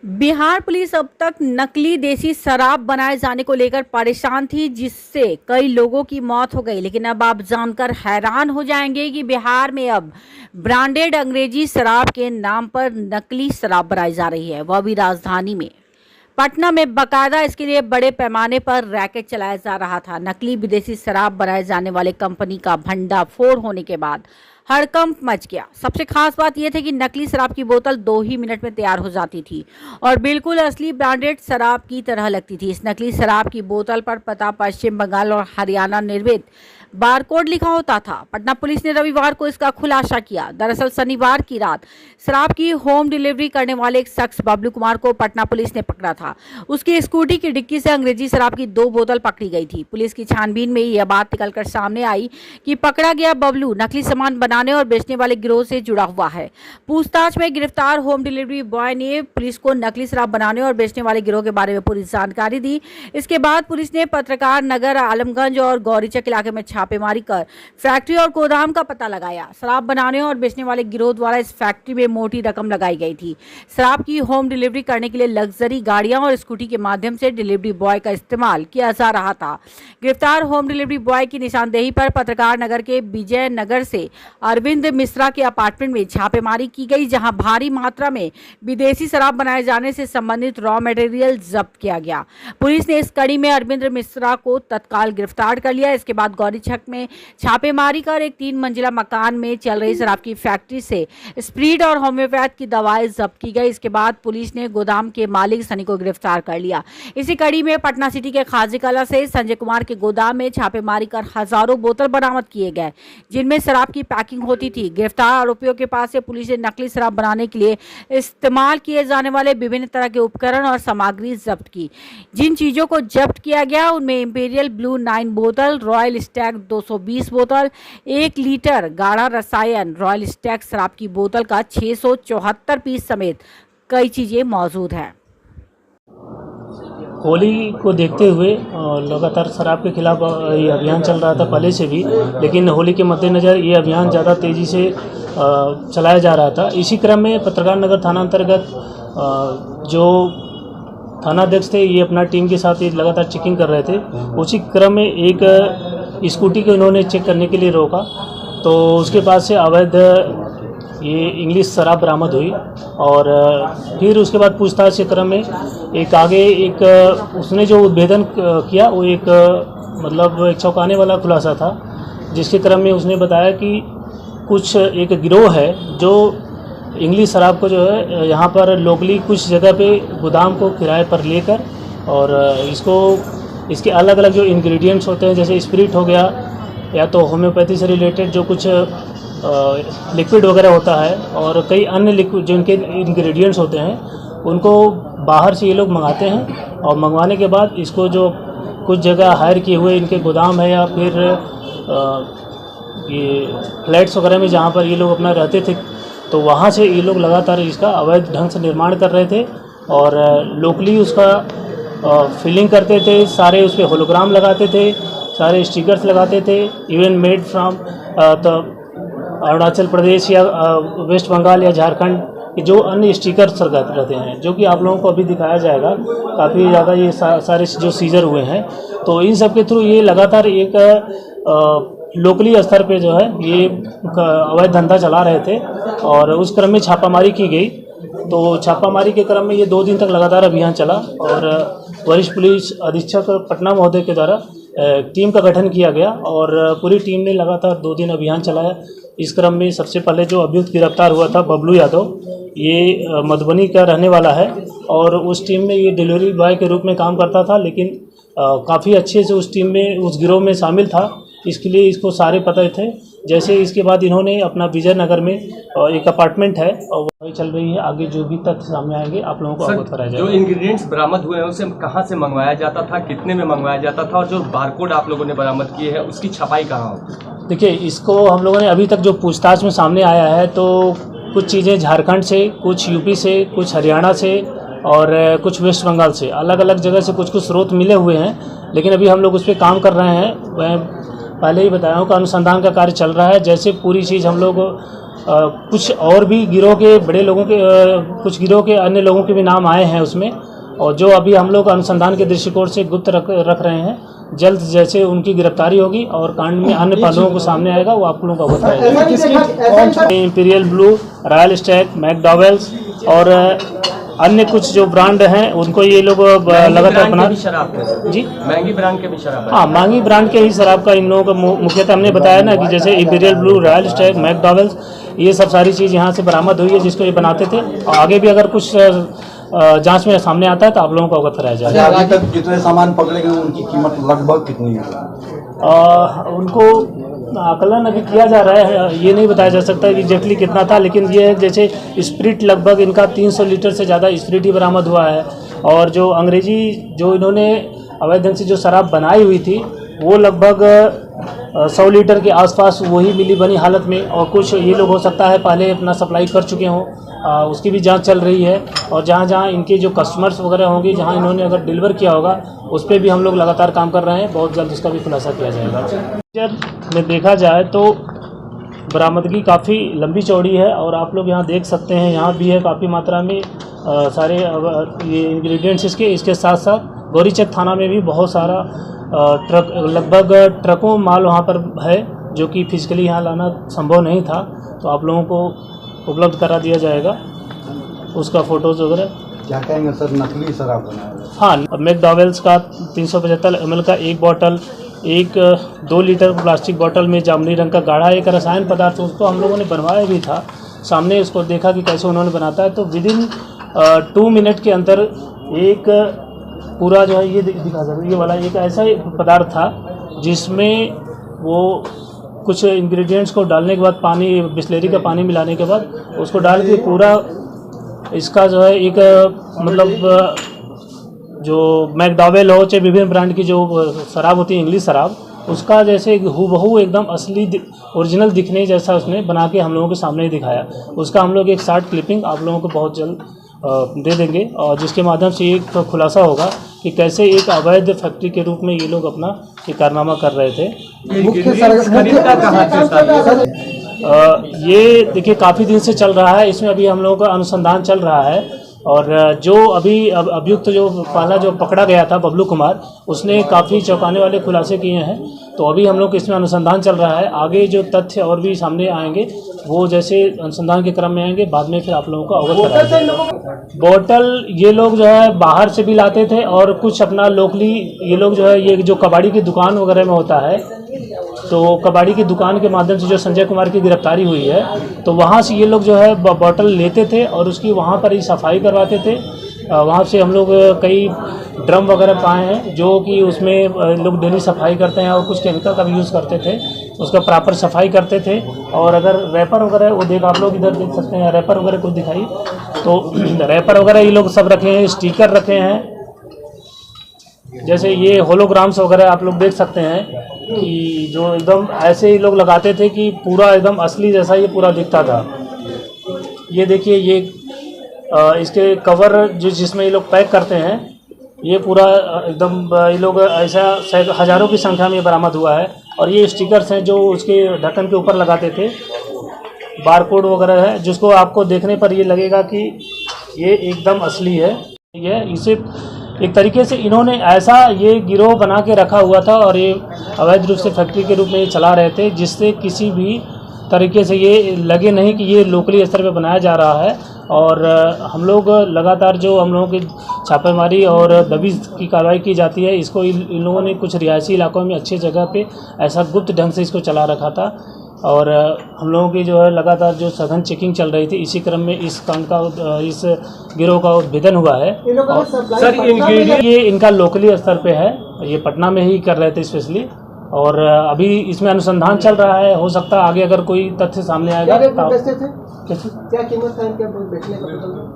Bihar police अब तक नकली देसी शराब बनाए जाने को लेकर परेशान थी, जिससे कई लोगों की मौत हो गई। लेकिन अब आप जानकर हैरान हो जाएंगे कि बिहार में अब ब्रांडेड अंग्रेजी शराब के नाम पर नकली शराब बनाई जा रही है, वह भी राजधानी में। पटना में बाकायदा इसके लिए बड़े पैमाने पर रैकेट चलाया जा रहा था। नकली विदेशी शराब बनाए जाने वाले कंपनी का भंडाफोड़ होने के बाद हड़कंप मच गया। सबसे खास बात यह थी कि नकली शराब की बोतल 2 ही मिनट में तैयार हो जाती थी और बिल्कुल असली ब्रांडेड शराब की तरह लगती थी। इस नकली शराब की बोतल पर पता पश्चिम बंगाल और हरियाणा निर्मित बारकोड लिखा होता था। पटना पुलिस ने रविवार को इसका खुलासा किया। दरअसल शनिवार की रात शराब की होम डिलीवरी करने वाले एक शख्स बबलू कुमार को पटना पुलिस ने पकड़ा था। उसकी स्कूटी की डिक्की से अंग्रेजी शराब की 2 बोतल पकड़ी गई थी। पुलिस की छानबीन में यह बात निकलकर सामने आई कि पकड़ा गया बबलू नकली सामान बनाने और बेचने वाले गिरोह से जुड़ा हुआ है। पूछताछ में गिरफ्तार होम डिलीवरी बॉय ने पुलिस को नकली शराब बनाने और बेचने वाले गिरोह के बारे में पूरी जानकारी दी। इसके बाद पुलिस ने पत्रकार नगर, आलमगंज और गौरीचक इलाके में छापेमारी कर फैक्ट्री और गोदाम का पता लगाया। शराब बनाने और बेचने वाले गिरोह द्वारा इस फैक्ट्री में मोटी रकम लगाई गई थी। शराब की होम डिलीवरी करने के लिए लग्जरी गाड़ियां और स्कूटी के माध्यम से डिलीवरी बॉय का इस्तेमाल किया जा रहा था। गिरफ्तार होम डिलीवरी बॉय की निशानदेही पर पत्रकार नगर के विजय नगर से अरविंद मिश्रा के अपार्टमेंट में छापेमारी की गई, जहां भारी मात्रा में विदेशी शराब बनाए जाने से संबंधित रॉ मटेरियल जब्त किया गया। पुलिस ने इस कड़ी में अरविंद मिश्रा को तत्काल गिरफ्तार कर लिया। इसके बाद गौरीचक में छापेमारी कर एक 3 मंजिला मकान में चल रही शराब की फैक्ट्री से स्प्रीड और होम्योपैथ की दवाएं जब्त की गई। इसके बाद पुलिस ने गोदाम के मालिक सनी को गिरफ्तार कर लिया। इसी कड़ी में पटना सिटी के खाजी कला से संजय कुमार के गोदाम में छापेमारी कर हजारों बोतल बरामद किए गए, जिनमें शराब की पैकिंग होती थी। गिरफ्तार आरोपियों के पास से पुलिस ने नकली शराब बनाने के लिए इस्तेमाल किए जाने वाले विभिन्न तरह के उपकरण और सामग्री जब्त की। जिन चीजों को जब्त किया गया उनमें इंपीरियल ब्लू 9 बोतल, रॉयल स्टैग 220 बोतल, 1 लीटर गाढ़ा रसायन रॉयल स्टैग शराब की बोतल का 674 पीस समेत कई चीजें मौजूद हैं। होली को देखते हुए लगातार शराब के खिलाफ ये अभियान चल रहा था पहले से भी, लेकिन होली के मद्देनज़र ये अभियान ज़्यादा तेज़ी से चलाया जा रहा था। इसी क्रम में पत्रकार नगर थाना अंतर्गत जो थानाध्यक्ष थे, ये अपना टीम के साथ ये लगातार चेकिंग कर रहे थे। उसी क्रम में एक स्कूटी को इन्होंने चेक करने के लिए रोका, तो उसके पास से अवैध ये इंग्लिश शराब बरामद हुई। और फिर उसके बाद पूछताछ के क्रम में एक उसने जो उद्भेदन किया वो एक एक चौंकाने वाला खुलासा था, जिसके क्रम में उसने बताया कि कुछ एक गिरोह है जो इंग्लिश शराब को जो है यहाँ पर लोकली कुछ जगह पे गोदाम को किराए पर लेकर और इसके अलग अलग जो इंग्रेडिएंट्स होते हैं, जैसे स्पिरिट हो गया या तो होम्योपैथी से रिलेटेड जो कुछ लिक्विड वगैरह होता है और कई अन्य लिक्विड जो इनके इंग्रेडिएंट्स होते हैं, उनको बाहर से ये लोग मंगाते हैं। और मंगवाने के बाद इसको जो कुछ जगह हायर किए हुए इनके गोदाम है या फिर ये फ्लैट्स वगैरह में जहाँ पर ये लोग अपना रहते थे, तो वहाँ से ये लोग लगातार इसका अवैध ढंग से निर्माण कर रहे थे और लोकली उसका फिलिंग करते थे। सारे उस पर होलोग्राम लगाते थे, सारे स्टिकर्स लगाते थे, even made from Arunachal Pradesh या वेस्ट बंगाल या झारखंड के जो अन्य स्टिकर्स रहते हैं, जो कि आप लोगों को अभी दिखाया जाएगा। काफ़ी ज़्यादा ये सारे जो सीजर हुए हैं, तो इन सब के थ्रू ये लगातार एक लोकली स्तर पे जो है ये अवैध धंधा चला रहे थे और उस क्रम में छापामारी की गई। तो छापामारी के क्रम में ये 2 दिन तक लगातार अभियान चला और वरिष्ठ पुलिस अधीक्षक पटना महोदय के द्वारा टीम का गठन किया गया और पूरी टीम ने लगातार 2 दिन अभियान चलाया। इस क्रम में सबसे पहले जो अभियुक्त गिरफ्तार हुआ था बबलू यादव, ये मधुबनी का रहने वाला है और उस टीम में ये डिलीवरी बॉय के रूप में काम करता था, लेकिन काफ़ी अच्छे से उस टीम में उस गिरोह में शामिल था, इसके लिए इसको सारे पता थे। जैसे इसके बाद इन्होंने अपना विजय नगर में एक अपार्टमेंट है और वही चल रही है। आगे जो भी तथ्य सामने आएंगे आप लोगों को अवगत कराया जाएगा। जो इंग्रेडिएंट्स बरामद हुए हैं उसे कहाँ से मंगवाया जाता था, कितने में मंगवाया जाता था, और जो बारकोड आप लोगों ने बरामद किए हैं उसकी छपाई कहाँ होती? देखिए, इसको हम लोगों ने अभी तक जो पूछताछ में सामने आया है, तो कुछ चीज़ें झारखंड से, कुछ यूपी से, कुछ हरियाणा से और कुछ वेस्ट बंगाल से, अलग अलग जगह से कुछ स्रोत मिले हुए हैं। लेकिन अभी हम लोग उस पर काम कर रहे हैं। वह पहले ही बताया हूँ कि अनुसंधान का कार्य चल रहा है। जैसे पूरी चीज़ हम लोग कुछ और भी गिरोह के बड़े लोगों के कुछ गिरोह के अन्य लोगों के भी नाम आए हैं उसमें, और जो अभी हम लोग अनुसंधान के दृष्टिकोण से गुप्त रख रहे हैं। जल्द जैसे उनकी गिरफ्तारी होगी और कांड में अन्य पहलुओं को सामने आएगा वो आप लोगों को बताएगा। इंपीरियल ब्लू, रॉयल स्टैग, मैकडॉवेल्स और अन्य कुछ जो ब्रांड हैं उनको ये लोग लगातार बना जी महंगी ब्रांड के भी शराब। हाँ, महंगी ब्रांड के ही शराब का इन लोगों का मुख्यतः हमने बताया ना कि जैसे इंपीरियल ब्लू, रॉयल स्टैग, मैकडॉवेल्स, ये सब सारी चीज़ यहाँ से बरामद हुई है जिसको ये बनाते थे। और आगे भी अगर कुछ जांच में सामने आता है तो आप लोगों को अवगत कराया जाएगा। अभी तक जितने सामान पकड़े गए उनकी कीमत लगभग कितनी है? उनको आकलन अभी किया जा रहा है, ये नहीं बताया जा सकता कि एग्जैक्टली कितना था, लेकिन ये है जैसे स्प्रिट लगभग इनका 300 लीटर से ज़्यादा स्प्रिट ही बरामद हुआ है। और जो अंग्रेजी जो इन्होंने अवैध ढंग से जो शराब बनाई हुई थी वो लगभग 100 लीटर के आसपास वही मिली बनी हालत में, और कुछ ये लोग हो सकता है पहले अपना सप्लाई कर चुके हों, उसकी भी जांच चल रही है। और जहाँ जहाँ इनके जो कस्टमर्स वगैरह होंगे, जहाँ इन्होंने अगर डिलीवर किया होगा उस पर भी हम लोग लगातार काम कर रहे हैं। बहुत जल्द उसका भी खुलासा किया जाएगा। में देखा जाए तो बरामदगी काफ़ी लंबी चौड़ी है, और आप लोग यहाँ देख सकते हैं यहाँ भी है काफ़ी मात्रा में सारे ये इंग्रेडिएंट्स इसके साथ साथ गौरीचक थाना में भी बहुत सारा ट्रक, लगभग ट्रकों माल वहाँ पर है जो कि फिजिकली यहाँ लाना संभव नहीं था, तो आप लोगों को उपलब्ध करा दिया जाएगा उसका फ़ोटोज़ वगैरह। क्या कहेंगे सर, नकली शराब बनाया? हाँ, मैकडॉवेल्स का 375 ml का एक बॉटल, एक 2 लीटर प्लास्टिक बोतल में जामुनी रंग का गाढ़ा एक रसायन पदार्थ, उसको हम लोगों ने बनवाया भी था, सामने उसको देखा कि कैसे उन्होंने बनाता है। तो विदिन 2 मिनट के अंदर एक पूरा जो है ये दिखा सकते, ये वाला एक ऐसा पदार्थ था जिसमें वो कुछ इंग्रेडिएंट्स को डालने के बाद पानी, बिस्लेरी का पानी मिलाने के बाद उसको डाल के पूरा इसका जो है एक मतलब जो मैकडॉवेल हो चाहे विभिन्न ब्रांड की जो शराब होती है इंग्लिश शराब, उसका जैसे हूबहू एकदम असली ओरिजिनल दिखने जैसा उसने बना के हम लोगों के सामने ही दिखाया। उसका हम लोग एक शॉर्ट क्लिपिंग आप लोगों को बहुत जल्द दे देंगे, और जिसके माध्यम से एक खुलासा होगा कि कैसे एक अवैध फैक्ट्री के रूप में ये लोग अपना ये कारनामा कर रहे थे। ये देखिए काफ़ी दिन से चल रहा है, इसमें अभी हम लोगों का अनुसंधान चल रहा है, और जो अभी अभियुक्त जो पहला जो पकड़ा गया था बबलू कुमार, उसने काफ़ी चौंकाने वाले खुलासे किए हैं। तो अभी हम लोग इसमें अनुसंधान चल रहा है, आगे जो तथ्य और भी सामने आएंगे वो जैसे अनुसंधान के क्रम में आएंगे, बाद में फिर आप लोगों को अवगत कराएंगे। बोतल ये लोग जो है बाहर से भी लाते थे, और कुछ अपना लोकली ये लोग जो है ये जो कबाड़ी की दुकान वगैरह में होता है, तो कबाड़ी की दुकान के माध्यम से जो संजय कुमार की गिरफ्तारी हुई है, तो वहाँ से ये लोग जो है बोतल लेते थे और उसकी वहाँ पर ही सफाई करवाते थे। वहाँ से हम लोग कई ड्रम वगैरह पाए हैं जो कि उसमें लोग डेली सफाई करते हैं, और कुछ केमिकल का भी यूज़ करते थे, उसका प्रॉपर सफाई करते थे। और अगर रैपर वगैरह वो देख आप लोग इधर देख सकते हैं, रैपर वगैरह को दिखाई, तो रैपर वगैरह ये लोग सब रखे हैं, स्टिकर रखे हैं, जैसे ये होलोग्राम्स वगैरह आप लोग देख सकते हैं कि जो एकदम ऐसे ही लोग लगाते थे कि पूरा एकदम असली जैसा ये पूरा दिखता था। ये देखिए ये इसके कवर जो जिसमें ये लोग पैक करते हैं, ये पूरा एकदम ये लोग ऐसा हज़ारों की संख्या में बरामद हुआ है। और ये स्टिकर्स हैं जो उसके ढक्कन के ऊपर लगाते थे, बारकोड वगैरह है, जिसको आपको देखने पर ये लगेगा कि ये एकदम असली है। ये इसे एक तरीके से इन्होंने ऐसा ये गिरोह बना के रखा हुआ था, और ये अवैध रूप से फैक्ट्री के रूप में ये चला रहे थे, जिससे किसी भी तरीके से ये लगे नहीं कि ये लोकली स्तर पे बनाया जा रहा है। और हम लोग लगातार जो हम लोगों की छापेमारी और दबिश की कार्रवाई की जाती है, इसको इन लोगों ने कुछ रिहायशी इलाकों में अच्छी जगह पे ऐसा गुप्त ढंग से इसको चला रखा था। और हम लोगों की जो है लगातार जो सघन चेकिंग चल रही थी, इसी क्रम में इस कांड का इस गिरोह का उद्भेदन हुआ है। सर ये इनका लोकली स्तर पे है, ये पटना में ही कर रहे थे स्पेशली, और अभी इसमें अनुसंधान चल रहा है। हो सकता है आगे अगर कोई तथ्य सामने आएगा। क्या कीमत था इनका बेचने का?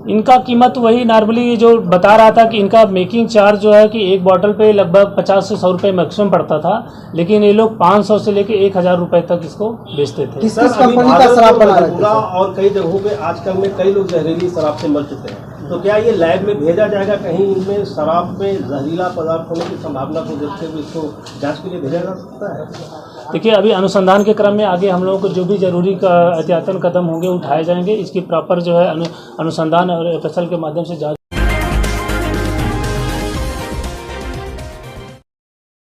इनका कीमत वही नॉर्मली जो बता रहा था कि इनका मेकिंग चार्ज जो है कि एक बॉटल पे लगभग 50 से 100 रुपये मैक्सिमम पड़ता था, लेकिन ये लोग 500 से लेके 1000 रुपये तक इसको बेचते थे। किस कंपनी का शराब बना रहे थे? और कई जगहों पे आजकल में कई लोग जहरीली शराब से मर चुके हैं, तो क्या ये लैब में भेजा जाएगा? कहीं इनमें शराब में जहरीला पदार्थ होने की संभावना को देखते हुए इसको जांच के लिए भेजा जा सकता है? देखिए अभी अनुसंधान के क्रम में आगे हम लोगों को जो भी जरूरी एहतियातन कदम होंगे उठाए जाएंगे। इसकी प्रॉपर जो है अनुसंधान और एफएसएल के माध्यम से जांच